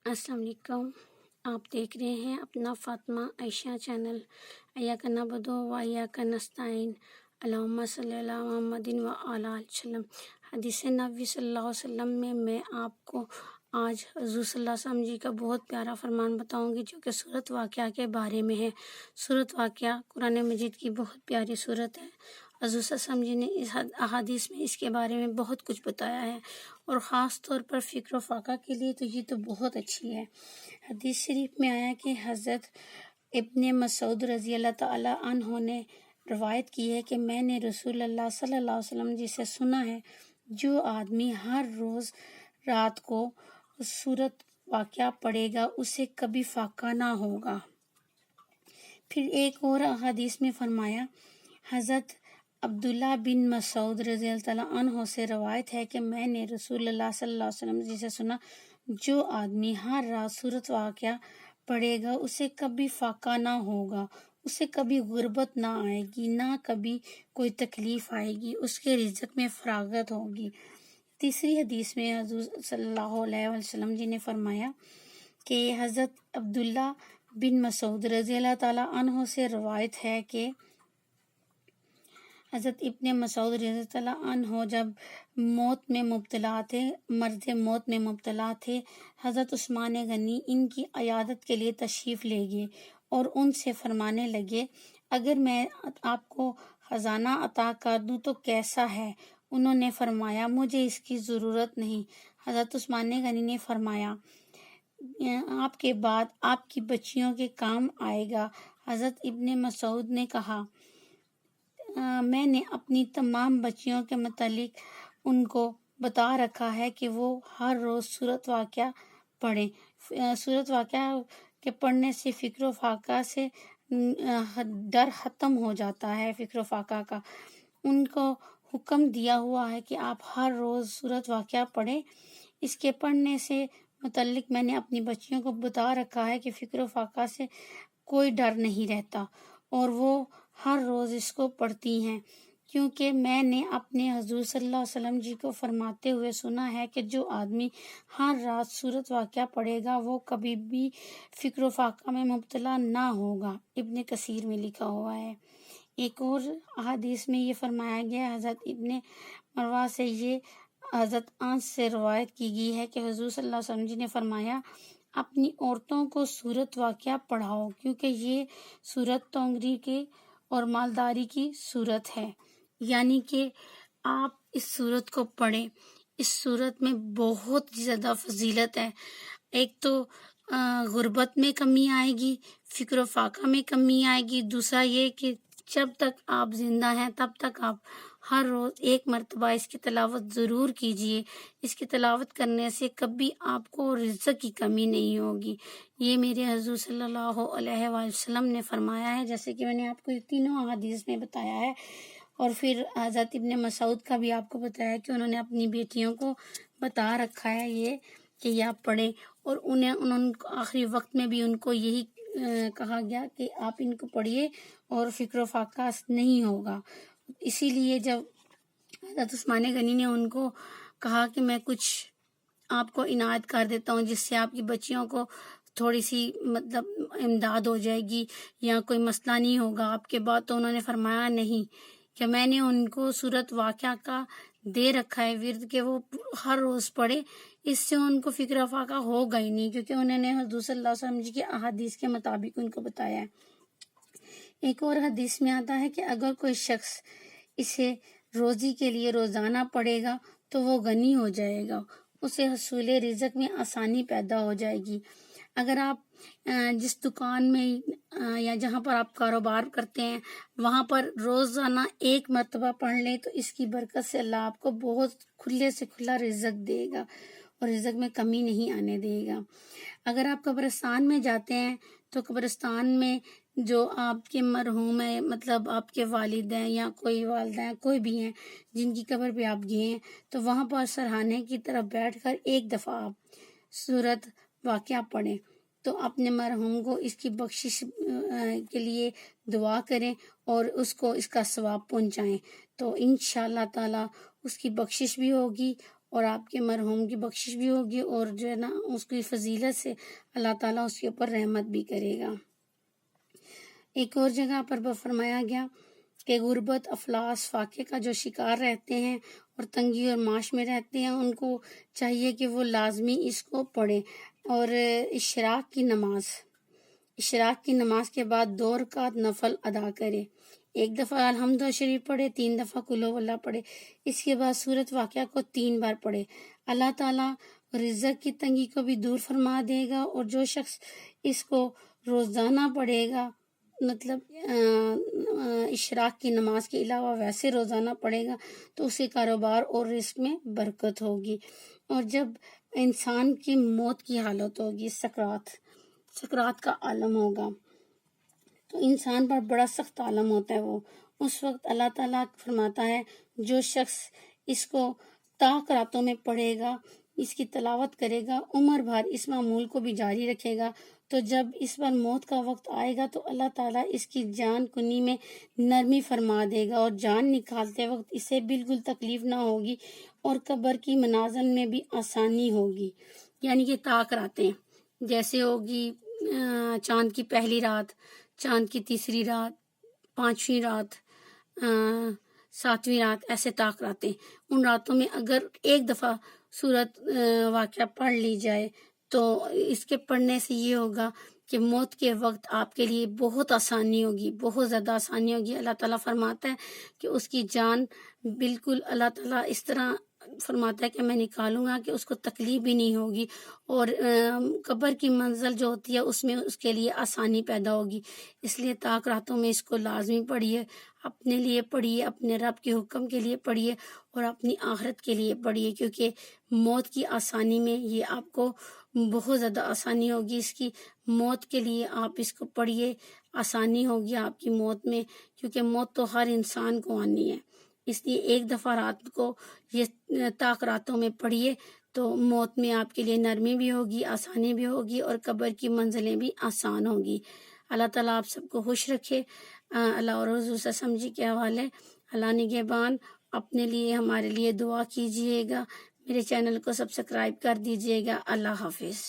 السلام علیکم۔ آپ دیکھ رہے ہیں اپنا فاطمہ عائشہ چینل۔ ایاک نعبد و ایاک نستعین، اللہم صلی اللہ محمد و علی وسلم۔ حدیث نبوی صلی اللہ علیہ وسلم میں آپ کو آج حضور صلی اللہ علیہ وسلم جی کا بہت پیارا فرمان بتاؤں گی، جو کہ سورۃ واقعہ کے بارے میں ہے۔ سورۃ واقعہ قرآن مجید کی بہت پیاری سورت ہے۔ حضور صلی اللہ علیہ وسلم جی نے اس احادیث میں اس کے بارے میں بہت کچھ بتایا ہے، اور خاص طور پر فکر و فاقہ کے لیے تو یہ تو بہت اچھی ہے۔ حدیث شریف میں آیا کہ حضرت ابن مسعود رضی اللہ تعالی عنہ نے روایت کی ہے کہ میں نے رسول اللہ صلی اللہ علیہ وسلم جی سے سنا ہے، جو آدمی ہر روز رات کو سورۃ واقعہ پڑھے گا اسے کبھی فاقہ نہ ہوگا۔ پھر ایک اور حدیث میں فرمایا، حضرت عبداللہ بن مسعود رضی اللہ تعالیٰ عنہ سے روایت ہے کہ میں نے رسول اللہ صلی اللہ علیہ وسلم جی سے سنا، جو آدمی ہر رات سورۃ واقعہ پڑھے گا اسے کبھی فاقہ نہ ہوگا، اسے کبھی غربت نہ آئے گی، نہ کبھی کوئی تکلیف آئے گی، اس کے رزق میں فراغت ہوگی۔ تیسری حدیث میں حضور صلی اللہ علیہ وسلم جی نے فرمایا کہ حضرت عبداللہ بن مسعود رضی اللہ تعالیٰ عنہ سے روایت ہے کہ حضرت ابن مسعود رضی اللہ تعالیٰ عنہ جب موت میں مبتلا تھے، مرض موت میں مبتلا تھے، حضرت عثمان غنی ان کی عیادت کے لیے تشریف لے گئے اور ان سے فرمانے لگے، اگر میں آپ کو خزانہ عطا کر دوں تو کیسا ہے؟ انہوں نے فرمایا، مجھے اس کی ضرورت نہیں۔ حضرت عثمان غنی نے فرمایا، آپ کے بعد آپ کی بچیوں کے کام آئے گا۔ حضرت ابن مسعود نے کہا، میں نے اپنی تمام بچیوں کے متعلق ان کو بتا رکھا ہے کہ وہ ہر روز سورۃ واقعہ پڑھیں۔ سورۃ واقعہ کے پڑھنے سے فکر و فاقہ سے ڈر ختم ہو جاتا ہے۔ فکر و فاقہ کا ان کو حکم دیا ہوا ہے کہ آپ ہر روز سورۃ واقعہ پڑھیں۔ اس کے پڑھنے سے متعلق میں نے اپنی بچیوں کو بتا رکھا ہے کہ فکر و فاقہ سے کوئی ڈر نہیں رہتا، اور وہ ہر روز اس کو پڑھتی ہیں، کیونکہ میں نے اپنے حضور صلی اللہ علیہ وسلم جی کو فرماتے ہوئے سنا ہے کہ جو آدمی ہر رات سورۃ واقعہ پڑھے گا وہ کبھی بھی فکر و فاقہ میں مبتلا نہ ہوگا۔ ابن کثیر میں لکھا ہوا ہے۔ ایک اور حدیث میں یہ فرمایا گیا، حضرت ابن مروہ سے یہ حضرت انس سے روایت کی گئی ہے کہ حضور صلی اللہ علیہ وسلم جی نے فرمایا، اپنی عورتوں کو سورۃ واقعہ پڑھاؤ، کیونکہ یہ سورت تونگری کے اور مالداری کی صورت ہے، یعنی کہ آپ اس صورت کو پڑھیں۔ اس صورت میں بہت زیادہ فضیلت ہے۔ ایک تو غربت میں کمی آئے گی، فکر و فاقہ میں کمی آئے گی۔ دوسرا یہ کہ جب تک آپ زندہ ہیں تب تک آپ ہر روز ایک مرتبہ اس کی تلاوت ضرور کیجیے۔ اس کی تلاوت کرنے سے کبھی آپ کو رزق کی کمی نہیں ہوگی۔ یہ میرے حضور صلی اللہ علیہ وآلہ وسلم نے فرمایا ہے، جیسے کہ میں نے آپ کو یہ تینوں حدیث میں بتایا ہے، اور پھر حضرت ابن مسعود کا بھی آپ کو بتایا کہ انہوں نے اپنی بیٹیوں کو بتا رکھا ہے یہ کہ یہ آپ پڑھیں، اور انہوں نے آخری وقت میں بھی ان کو یہی کہا گیا کہ آپ ان کو پڑھیے اور فکر و فاقہ نہیں ہوگا۔ اسی لیے جب حضرت عثمان غنی نے ان کو کہا کہ میں کچھ آپ کو عنایت کر دیتا ہوں جس سے آپ کی بچیوں کو تھوڑی سی مطلب امداد ہو جائے گی یا کوئی مسئلہ نہیں ہوگا آپ کے بعد، تو انہوں نے فرمایا نہیں، کہ میں نے ان کو سورۃ واقعہ کا دے رکھا ہے ورد کہ وہ ہر روز پڑھے، اس سے ان کو فکر و فاقہ ہوگا ہی نہیں، کیونکہ انہوں نے حضور صلی اللہ علیہ وسلم جی کے احادیث کے مطابق ان کو بتایا ہے۔ ایک اور حدیث میں آتا ہے کہ اگر کوئی شخص اسے روزی کے لیے روزانہ پڑھے گا تو وہ غنی ہو جائے گا، اسے حصول رزق میں آسانی پیدا ہو جائے گی۔ اگر آپ جس دکان میں یا جہاں پر آپ کاروبار کرتے ہیں وہاں پر روزانہ ایک مرتبہ پڑھ لیں تو اس کی برکت سے اللہ آپ کو بہت کھلے سے کھلا رزق دے گا، اور رزق میں کمی نہیں آنے دے گا۔ اگر آپ قبرستان میں جاتے ہیں تو قبرستان میں جو آپ کے مرحوم ہیں، مطلب آپ کے والد ہیں یا کوئی والدہ ہیں، کوئی بھی ہیں جن کی قبر پہ آپ گئے ہیں، تو وہاں پر سرہانے کی طرف بیٹھ کر ایک دفعہ آپ سورۃ واقعہ پڑھیں، تو اپنے مرحوم کو اس کی بخشش کے لیے دعا کریں اور اس کو اس کا ثواب پہنچائیں، تو انشاءاللہ تعالی اس کی بخشش بھی ہوگی اور آپ کے مرحوم کی بخشش بھی ہوگی، اور جو ہے نا اس کی فضیلت سے اللہ تعالیٰ اس کے اوپر رحمت بھی کرے گا۔ ایک اور جگہ پر فرمایا گیا کہ غربت، افلاس، فاقے کا جو شکار رہتے ہیں اور تنگی اور معاش میں رہتے ہیں، ان کو چاہیے کہ وہ لازمی اس کو پڑھیں، اور اشراق کی نماز کے بعد 2 رکعت نفل ادا کرے، 1 دفعہ الحمد شریف پڑھے، 3 دفعہ قل ہو اللہ پڑھے، اس کے بعد سورۃ واقعہ کو 3 بار پڑھے۔ اللہ تعالیٰ رزق کی تنگی کو بھی دور فرما دے گا، اور جو شخص اس کو روزانہ پڑھے گا، مطلب اشراق کی نماز کے علاوہ ویسے روزانہ پڑھے گا، تو اس کے کاروبار اور رزق میں برکت ہوگی۔ اور جب انسان کی موت کی حالت ہوگی، سکرات کا عالم ہوگا، تو انسان پر بڑا سخت عالم ہوتا ہے، وہ اس وقت اللہ تعالیٰ فرماتا ہے جو شخص اس کو طاق راتوں میں پڑھے گا، اس کی تلاوت کرے گا، عمر بھر اس معمول کو بھی جاری رکھے گا، تو جب اس پر موت کا وقت آئے گا تو اللہ تعالیٰ اس کی جان کنی میں نرمی فرما دے گا، اور جان نکالتے وقت اسے بالکل تکلیف نہ ہوگی، اور قبر کی منازل میں بھی آسانی ہوگی۔ یعنی کہ طاق راتیں جیسے ہوگی چاند کی پہلی رات، چاند کی تیسری رات، 5ویں رات، 7ویں رات، ایسے طاق راتیں، ان راتوں میں اگر 1 دفعہ سورۃ واقعہ پڑھ لی جائے تو اس کے پڑھنے سے یہ ہوگا کہ موت کے وقت آپ کے لیے بہت آسانی ہوگی، بہت زیادہ آسانی ہوگی۔ اللہ تعالیٰ فرماتا ہے کہ اس کی جان بالکل، اللہ تعالیٰ اس طرح فرماتا ہے کہ میں نکالوں گا کہ اس کو تکلیف بھی نہیں ہوگی، اور قبر کی منزل جو ہوتی ہے اس میں اس کے لیے آسانی پیدا ہوگی۔ اس لیے طاق راتوں میں اس کو لازمی پڑھیے، اپنے لیے پڑھیے، اپنے رب کے حکم کے لیے پڑھیے، اور اپنی آخرت کے لیے پڑھیے، کیونکہ موت کی آسانی میں یہ آپ کو بہت زیادہ آسانی ہوگی۔ اس کی موت کے لیے آپ اس کو پڑھیے، آسانی ہوگی آپ کی موت میں، کیونکہ موت تو ہر انسان کو آنی ہے۔ اس لیے 1 دفعہ رات کو یہ طاق راتوں میں پڑھیے تو موت میں آپ کے لیے نرمی بھی ہوگی، آسانی بھی ہوگی، اور قبر کی منزلیں بھی آسان ہوگی۔ اللہ تعالیٰ آپ سب کو خوش رکھے۔ اللہ اور حضور سے سمجھی کے حوالے، اللہ نگہبان۔ اپنے لیے، ہمارے لیے دعا کیجیے گا، میرے چینل کو سبسکرائب کر دیجیے گا۔ اللہ حافظ۔